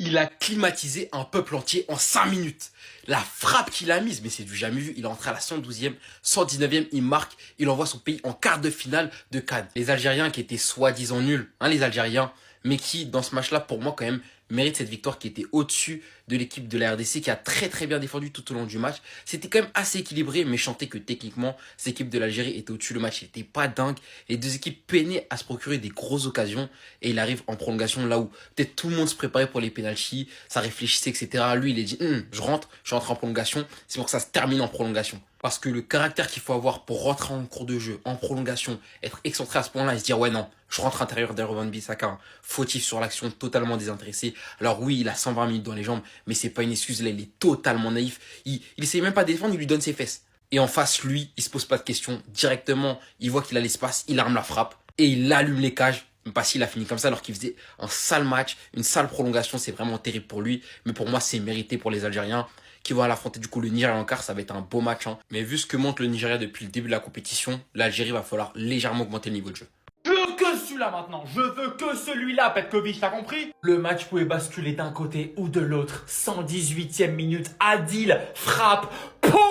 Il a climatisé un peuple entier en 5 minutes. La frappe qu'il a mise, mais c'est du jamais vu. Il est entré à la 112e, 119e, il marque. Il envoie son pays en quart de finale de CAN. Les Algériens qui étaient soi-disant nuls, les Algériens, mais qui, dans ce match-là, pour moi, quand même, méritent cette victoire qui était au-dessus de l'équipe de la RDC, qui a très très bien défendu tout au long du match. C'était quand même assez équilibré, mais chanter que techniquement, cette équipe de l'Algérie était au-dessus. Le match n'était pas dingue. Les deux équipes peinaient à se procurer des grosses occasions, et il arrive en prolongation, là où peut-être tout le monde se préparait pour les pénaltys, ça réfléchissait, etc. Lui, il a dit, je rentre en prolongation. C'est pour que ça se termine en prolongation. Parce que le caractère qu'il faut avoir pour rentrer en cours de jeu, en prolongation, être excentré à ce point-là et se dire, ouais, non, je rentre intérieur d'Erwan Wan-Bissaka, fautif sur l'action, totalement désintéressé. Alors oui, il a 120 minutes dans les jambes, mais c'est pas une excuse, là, il est totalement naïf. Il essaye même pas de défendre, il lui donne ses fesses. Et en face, lui, il se pose pas de questions. Directement, il voit qu'il a l'espace, il arme la frappe, et il allume les cages. Parce qu'il a fini comme ça alors qu'il faisait un sale match, une sale prolongation, c'est vraiment terrible pour lui. Mais pour moi, c'est mérité pour les Algériens qui vont affronter du coup le Nigeria en quart, ça va être un beau match. Mais vu ce que montre le Nigeria depuis le début de la compétition, l'Algérie va falloir légèrement augmenter le niveau de jeu. Je veux que celui-là maintenant, je veux que celui-là, Petkovic, t'as compris? Le match pouvait basculer d'un côté ou de l'autre. 118e minute, Adil frappe, poum,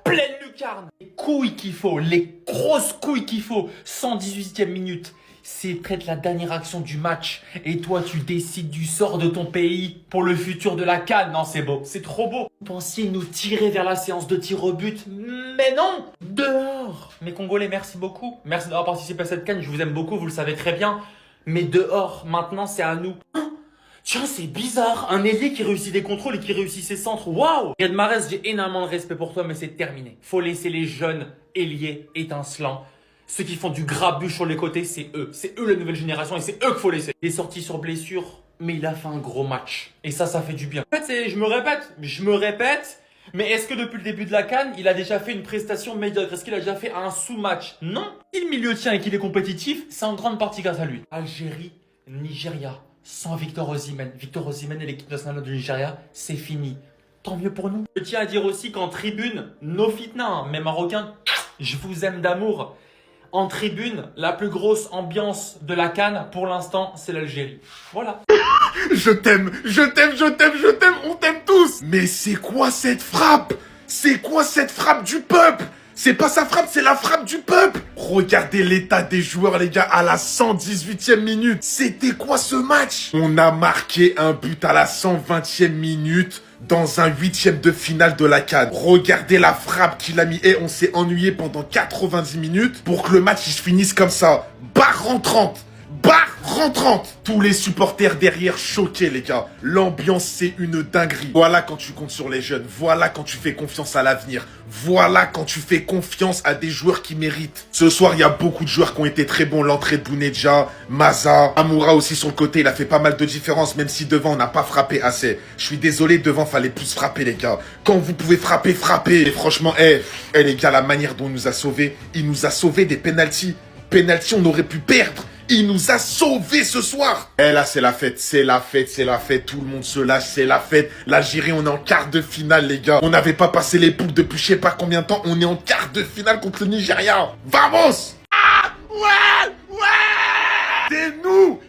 pleine lucarne. Les couilles qu'il faut, les grosses couilles qu'il faut, 118e minute. C'est peut-être la dernière action du match. Et toi, tu décides du sort de ton pays pour le futur de la CAN. Non, c'est beau. C'est trop beau. Vous pensiez nous tirer vers la séance de tir au but? Mais non! Dehors! Mes Congolais, merci beaucoup. Merci d'avoir participé à cette CAN. Je vous aime beaucoup, vous le savez très bien. Mais dehors, maintenant, c'est à nous. Tiens, c'est bizarre. Un ailier qui réussit des contrôles et qui réussit ses centres. Waouh! Riyad Mahrez, j'ai énormément de respect pour toi, mais c'est terminé. Faut laisser les jeunes ailiers étincelants. Ceux qui font du grabuge sur les côtés, c'est eux. C'est eux la nouvelle génération et c'est eux qu'il faut laisser. Il est sorti sur blessure, mais il a fait un gros match. Et ça fait du bien. En fait, je me répète, mais est-ce que depuis le début de la CAN, il a déjà fait une prestation médiocre? Est-ce qu'il a déjà fait un sous-match? Non. Si le milieu tient et qu'il est compétitif, c'est en grande partie grâce à lui. Algérie, Nigeria, sans Victor Osimhen. Victor Osimhen et l'équipe nationale du Nigeria, c'est fini. Tant mieux pour nous. Je tiens à dire aussi qu'en tribune, no fitna, mes Marocains, je vous aime d'amour. En tribune, la plus grosse ambiance de la CAN, pour l'instant, c'est l'Algérie. Voilà. Je t'aime, on t'aime tous. Mais c'est quoi cette frappe? C'est quoi cette frappe du peuple? C'est pas sa frappe, c'est la frappe du peuple. Regardez l'état des joueurs, les gars, à la 118e minute. C'était quoi ce match? On a marqué un but à la 120e minute dans un 8e de finale de la CAN. Regardez la frappe qu'il a mis. Et on s'est ennuyé pendant 90 minutes pour que le match il se finisse comme ça. Barre rentrante. Barre rentrante. Tous les supporters derrière choqués, les gars. L'ambiance, c'est une dinguerie. Voilà quand tu comptes sur les jeunes. Voilà quand tu fais confiance à l'avenir. Voilà quand tu fais confiance à des joueurs qui méritent. Ce soir, il y a beaucoup de joueurs qui ont été très bons. L'entrée de Bounedjah, Maza, Amoura aussi sur le côté. Il a fait pas mal de différence, même si devant, on n'a pas frappé assez. Je suis désolé, devant, fallait plus frapper, les gars. Quand vous pouvez frapper, frappez. Et franchement, les gars, la manière dont il nous a sauvés, il nous a sauvés des pénaltys. Pénalty, on aurait pu perdre. Il nous a sauvés ce soir. Et là, c'est la fête, c'est la fête, c'est la fête. Tout le monde se lâche, c'est la fête. L'Algérie, on est en quart de finale, les gars. On n'avait pas passé les poules depuis je sais pas combien de temps. On est en quart de finale contre le Nigeria. Vamos! Ah! Ouais! C'est nous!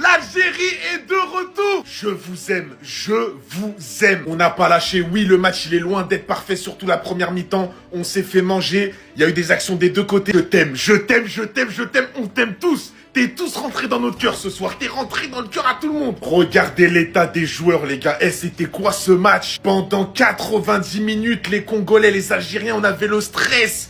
L'Algérie est de retour. Je vous aime. On n'a pas lâché. Oui, le match, il est loin d'être parfait, surtout la première mi-temps. On s'est fait manger. Il y a eu des actions des deux côtés. Je t'aime. On t'aime tous. T'es tous rentrés dans notre cœur ce soir. T'es rentrés dans le cœur à tout le monde. Regardez l'état des joueurs, les gars. C'était quoi ce match? Pendant 90 minutes, les Congolais, les Algériens, on avait le stress.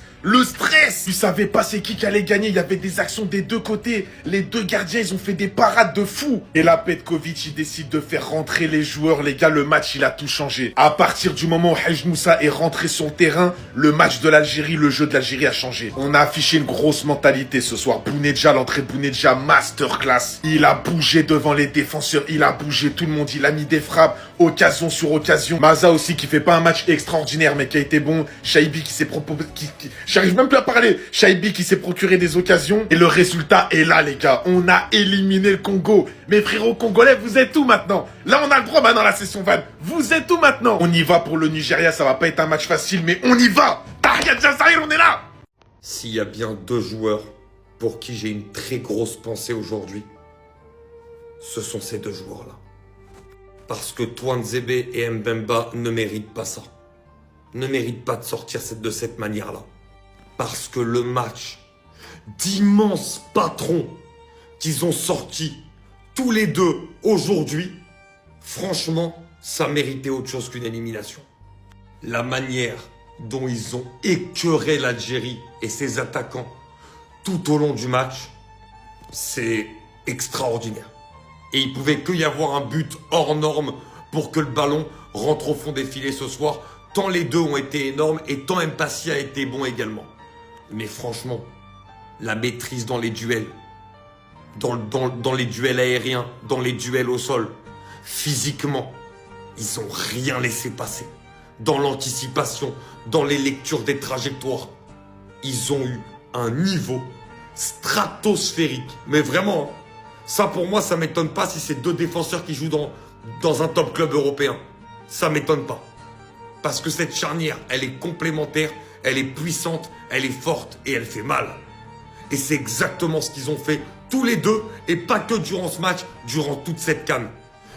Tu savais pas c'est qui allait gagner. Il y avait des actions des deux côtés. Les deux gardiens, ils ont fait des parades de fou. Et là, Petkovic, il décide de faire rentrer les joueurs. Les gars, le match, il a tout changé. À partir du moment où Haj Moussa est rentré sur le terrain, le match de l'Algérie, le jeu de l'Algérie a changé. On a affiché une grosse mentalité ce soir. Bounedjah, l'entrée de Bounedjah, masterclass. Il a bougé devant les défenseurs. Il a bougé tout le monde. Il a mis des frappes, occasion sur occasion. Maza aussi, qui fait pas un match extraordinaire, mais qui a été bon. Shaibi qui s'est proposé... J'arrive même plus à parler. Shaibi qui s'est procuré des occasions. Et le résultat est là, les gars. On a éliminé le Congo. Mes frérots congolais, vous êtes où maintenant? Là, on a le droit maintenant, la session van. Vous êtes où maintenant? On y va pour le Nigeria. Ça va pas être un match facile, mais on y va. Tahia Jazair, on est là. S'il y a bien deux joueurs pour qui j'ai une très grosse pensée aujourd'hui, ce sont ces deux joueurs-là. Parce que Touanzebe et Mbemba ne méritent pas ça. Ne méritent pas de sortir de cette manière-là. Parce que le match d'immenses patrons qu'ils ont sortis tous les deux aujourd'hui, franchement, ça méritait autre chose qu'une élimination. La manière dont ils ont écœuré l'Algérie et ses attaquants tout au long du match, c'est extraordinaire. Et il pouvait que y avoir un but hors norme pour que le ballon rentre au fond des filets ce soir, tant les deux ont été énormes et tant Mpassi a été bon également. Mais franchement, la maîtrise dans les duels, dans les duels aériens, dans les duels au sol, physiquement, ils ont rien laissé passer. Dans l'anticipation, dans les lectures des trajectoires, ils ont eu un niveau stratosphérique. Mais vraiment, ça pour moi, ça m'étonne pas si c'est deux défenseurs qui jouent dans un top club européen. Ça m'étonne pas. Parce que cette charnière, elle est complémentaire, elle est puissante, elle est forte et elle fait mal. Et c'est exactement ce qu'ils ont fait tous les deux, et pas que durant ce match, durant toute cette CAN.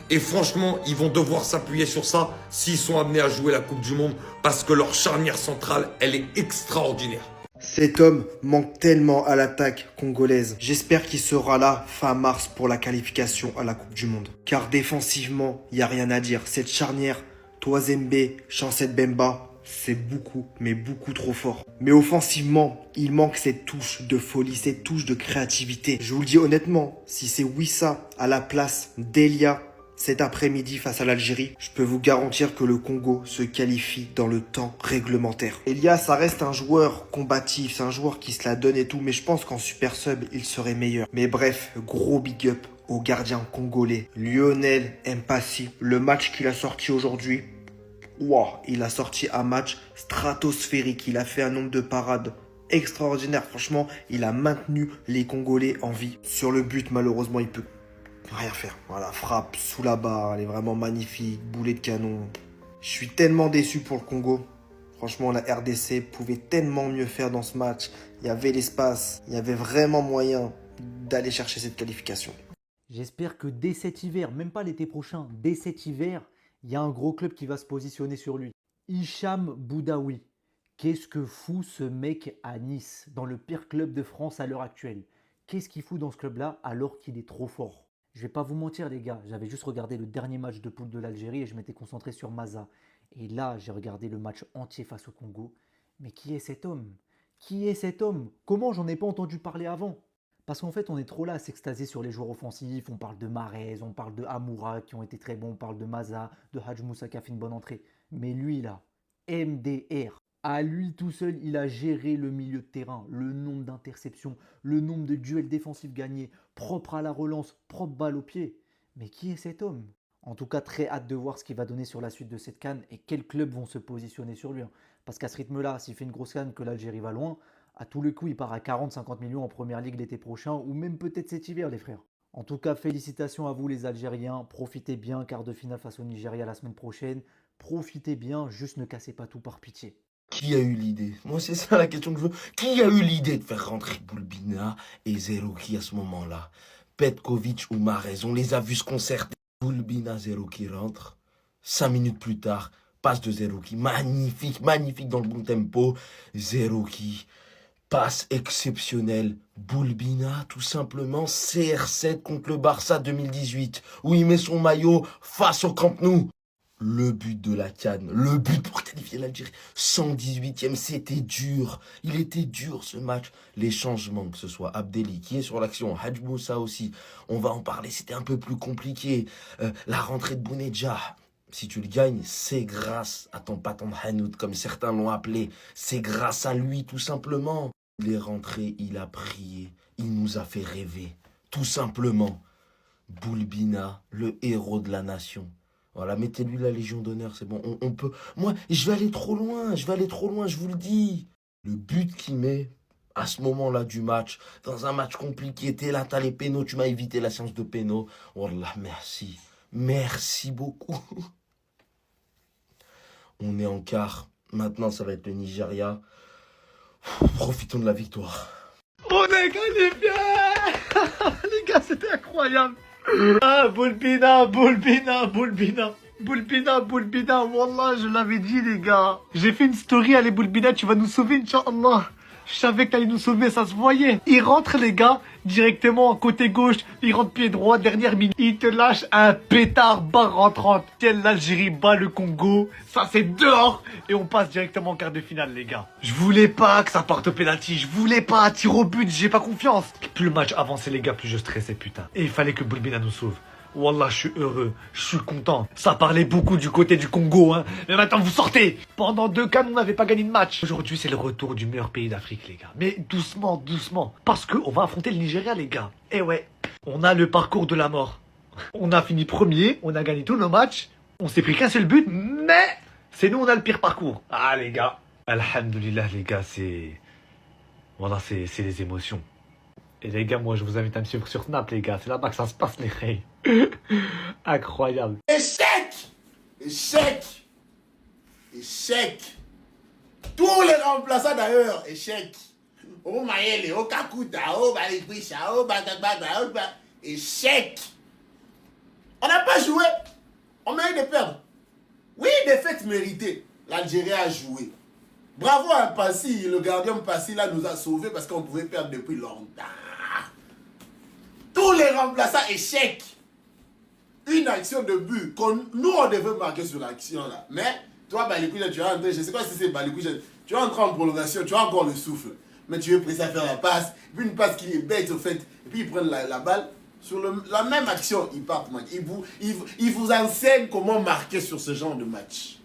Et franchement, ils vont devoir s'appuyer sur ça s'ils sont amenés à jouer la Coupe du Monde, parce que leur charnière centrale, elle est extraordinaire. Cet homme manque tellement à l'attaque congolaise. J'espère qu'il sera là fin mars pour la qualification à la Coupe du Monde. Car défensivement, il n'y a rien à dire. Cette charnière, Touanzebe, Chancet Bemba, c'est beaucoup, mais beaucoup trop fort. Mais offensivement, il manque cette touche de folie, cette touche de créativité. Je vous le dis honnêtement, si c'est Wissa à la place d'Elia cet après-midi face à l'Algérie, je peux vous garantir que le Congo se qualifie dans le temps réglementaire. Elia, ça reste un joueur combatif, c'est un joueur qui se la donne et tout, mais je pense qu'en super sub, il serait meilleur. Mais bref, gros big up au gardien congolais, Lionel Mpassi. Le match qu'il a sorti aujourd'hui, wow, il a sorti un match stratosphérique. Il a fait un nombre de parades extraordinaire. Franchement, il a maintenu les Congolais en vie. Sur le but, malheureusement, il peut rien faire. Voilà, frappe sous la barre, elle est vraiment magnifique, boulet de canon. Je suis tellement déçu pour le Congo. Franchement, la RDC pouvait tellement mieux faire dans ce match. Il y avait l'espace, il y avait vraiment moyen d'aller chercher cette qualification. J'espère que dès cet hiver, même pas l'été prochain, dès cet hiver, il y a un gros club qui va se positionner sur lui. Hicham Boudaoui. Qu'est-ce que fout ce mec à Nice, dans le pire club de France à l'heure actuelle? Qu'est-ce qu'il fout dans ce club-là alors qu'il est trop fort? Je vais pas vous mentir les gars, j'avais juste regardé le dernier match de poule de l'Algérie et je m'étais concentré sur Maza. Et là, j'ai regardé le match entier face au Congo. Mais qui est cet homme? Qui est cet homme? Comment j'en ai pas entendu parler avant? Parce qu'en fait, on est trop là à s'extasier sur les joueurs offensifs. On parle de Mahrez, on parle de Amoura qui ont été très bons, on parle de Maza, de Hadj Moussa qui a fait une bonne entrée. Mais lui là, MDR, à lui tout seul, il a géré le milieu de terrain, le nombre d'interceptions, le nombre de duels défensifs gagnés, propre à la relance, propre balle au pied. Mais qui est cet homme? En tout cas, très hâte de voir ce qu'il va donner sur la suite de cette CAN et quels clubs vont se positionner sur lui. Parce qu'à ce rythme-là, s'il fait une grosse CAN que l'Algérie va loin, à tous les coups, il part à 40-50 millions en première ligue l'été prochain ou même peut-être cet hiver, les frères. En tout cas, félicitations à vous les Algériens. Profitez bien, quart de finale face au Nigeria la semaine prochaine. Profitez bien, juste ne cassez pas tout par pitié. Qui a eu l'idée? Moi, c'est ça la question que je veux. Qui a eu l'idée de faire rentrer Boulbina et Zerouki à ce moment-là? Petkovic ou Mahrez, on les a vus se concerter. Boulbina, Zerouki rentre. 5 minutes plus tard, passe de Zerouki. Magnifique, magnifique dans le bon tempo. Zerouki, passe exceptionnelle. Boulbina, tout simplement, CR7 contre le Barça 2018, où il met son maillot face au Camp Nou. Le but de la CAN, le but pour qualifier l'Algérie, 118e, c'était dur, il était dur ce match. Les changements, que ce soit Abdelli qui est sur l'action, Hadj Moussa aussi, on va en parler, c'était un peu plus compliqué. La rentrée de Bounedjah, si tu le gagnes, c'est grâce à ton patron Hanout, comme certains l'ont appelé, c'est grâce à lui tout simplement. Il est rentré, il a prié, il nous a fait rêver, tout simplement. Boulbina, le héros de la nation. Voilà, mettez-lui la Légion d'honneur, c'est bon, on peut... Moi, je vais aller trop loin, je vous le dis. Le but qu'il met à ce moment-là du match, dans un match compliqué, t'es là, t'as les pénaux, tu m'as évité la séance de pénaux. Wallah, merci. Merci beaucoup. On est en quart. Maintenant, ça va être le Nigeria. Profitons de la victoire. On est qualifiés. Les gars, c'était incroyable. Ah, Boulbina, Boulbina, Boulbina. Boulbina, Boulbina, Wallah, je l'avais dit, les gars. J'ai fait une story, allez, Boulbina, tu vas nous sauver, Inch'Allah. Je savais que t'allais nous sauver, ça se voyait. Il rentre, les gars, directement côté gauche. Il rentre pied droit, dernière minute. Il te lâche un pétard barre rentrante. Tiens, l'Algérie bat le Congo. Ça, c'est dehors. Et on passe directement en quart de finale, les gars. Je voulais pas que ça parte au pénalty. Je voulais pas. Tir au but, j'ai pas confiance. Plus le match avançait, les gars, plus je stressais, putain. Et il fallait que Boulbina nous sauve. Wallah, je suis heureux, je suis content. Ça parlait beaucoup du côté du Congo, hein. Mais maintenant, vous sortez. Pendant 2 cannes, on n'avait pas gagné de match. Aujourd'hui, c'est le retour du meilleur pays d'Afrique, les gars. Mais doucement, doucement. Parce qu'on va affronter le Nigeria, les gars. Eh ouais, on a le parcours de la mort. On a fini premier, on a gagné tous nos matchs. On s'est pris qu'un seul but, mais c'est nous, on a le pire parcours. Ah, les gars. Alhamdulillah, les gars, c'est... Voilà, c'est les émotions. Et les gars, moi je vous invite à me suivre sur Snap, les gars. C'est là-bas que ça se passe, les reilles. Incroyable. Échec! Échec! Échec! Tous les remplaçants d'ailleurs, échec. Oh Maëlle, oh Kakuta, oh Balikwisha, oh Badagbada, oh échec! On n'a pas joué. On mérite de perdre. Oui, défaite méritée. L'Algérie a joué. Bravo à Passy, le gardien Passy là nous a sauvés parce qu'on pouvait perdre depuis longtemps. Tous les remplaçants échec. Une action de but. Nous on devait marquer sur l'action là. Mais toi Balikwisha, tu vas entrer, je sais pas si c'est Balikwisha, tu vas entrer en prolongation, tu as encore le souffle. Mais tu veux presser à faire la passe. Et puis une passe qui est bête au fait. Et puis ils prennent la balle. Sur la même action, ils partent. Ils vous enseignent comment marquer sur ce genre de match.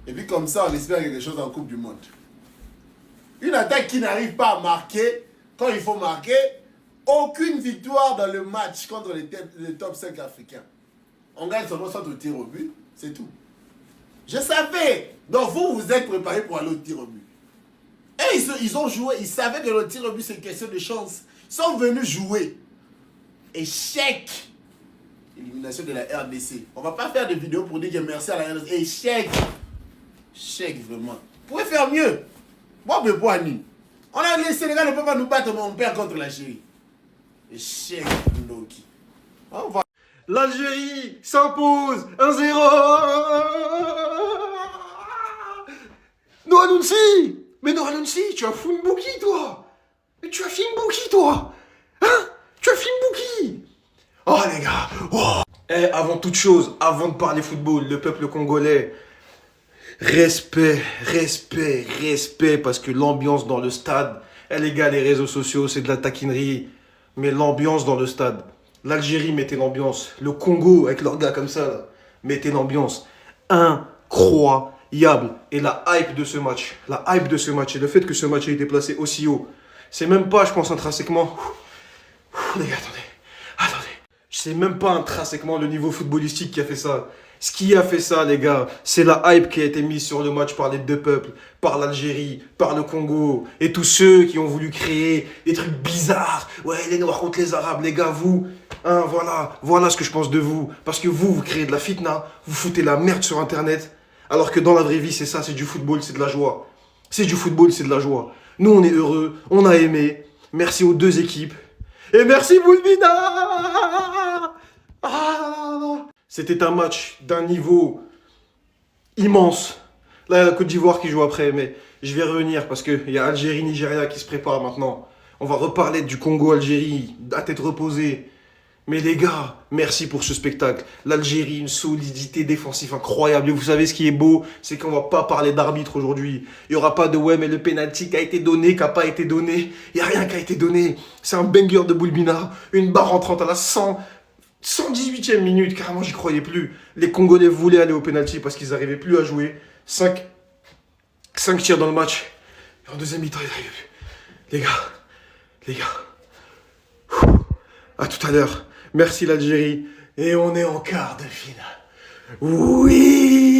Et puis comme ça, on espère quelque chose en Coupe du Monde. Une attaque qui n'arrive pas à marquer, quand il faut marquer, aucune victoire dans le match contre les top 5 africains. On gagne seulement soit au tir au but, c'est tout. Je savais. Donc vous, vous êtes préparés pour aller au tir au but. Et ils ont joué, ils savaient que le tir au but c'est une question de chance. Ils sont venus jouer. Échec. Élimination de la RDC. On va pas faire de vidéo pour dire que merci à la RDC. Échec. Échec vraiment. Vous pouvez faire mieux. Bon, mais Boani. On a les Sénégal ne peut pas nous battre, mais on perd contre l'Algérie. Échec. On va. L'Algérie s'impose 1-0. Noah Nounsi. Mais Noah Nounsi, tu as fou une bouquille, toi. Mais tu as fait une bouquille, toi. Hein? Tu as fait une bouquille. Oh, les gars. Oh. Eh, avant toute chose, avant de parler football, le peuple congolais, respect, respect, respect, parce que l'ambiance dans le stade, eh, les gars, les réseaux sociaux, c'est de la taquinerie, mais l'ambiance dans le stade, l'Algérie mettait l'ambiance, le Congo, avec leurs gars comme ça, là, mettait l'ambiance incroyable. Et la hype de ce match, et le fait que ce match ait été placé aussi haut, c'est même pas, je pense, intrinsèquement... Les gars, attendez. C'est même pas intrinsèquement le niveau footballistique qui a fait ça. Ce qui a fait ça, les gars, c'est la hype qui a été mise sur le match par les deux peuples, par l'Algérie, par le Congo, et tous ceux qui ont voulu créer des trucs bizarres. Ouais, les Noirs contre les Arabes, les gars, vous, hein, voilà ce que je pense de vous. Parce que vous créez de la fitna, vous foutez la merde sur Internet, alors que dans la vraie vie, c'est ça, c'est du football, c'est de la joie. C'est du football, c'est de la joie. Nous, on est heureux, on a aimé. Merci aux deux équipes. Et merci Boulbina. C'était un match d'un niveau immense. Là, il y a la Côte d'Ivoire qui joue après, mais je vais revenir parce qu'il y a Algérie-Nigeria qui se prépare maintenant. On va reparler du Congo-Algérie, à tête reposée. Mais les gars, merci pour ce spectacle. L'Algérie, une solidité défensive incroyable. Et vous savez ce qui est beau, c'est qu'on va pas parler d'arbitre aujourd'hui. Il y aura pas de ouais, mais le penalty qui a été donné, qui a pas été donné. Il y a rien qui a été donné. C'est un banger de Boulbina. Une barre rentrante à la 118e minute. Carrément, j'y croyais plus. Les Congolais voulaient aller au penalty parce qu'ils n'arrivaient plus à jouer. 5 tirs dans le match. Et en deuxième mi-temps, ils n'arrivaient plus. Les gars. À tout à l'heure. Merci l'Algérie. Et on est en quart de finale. Oui!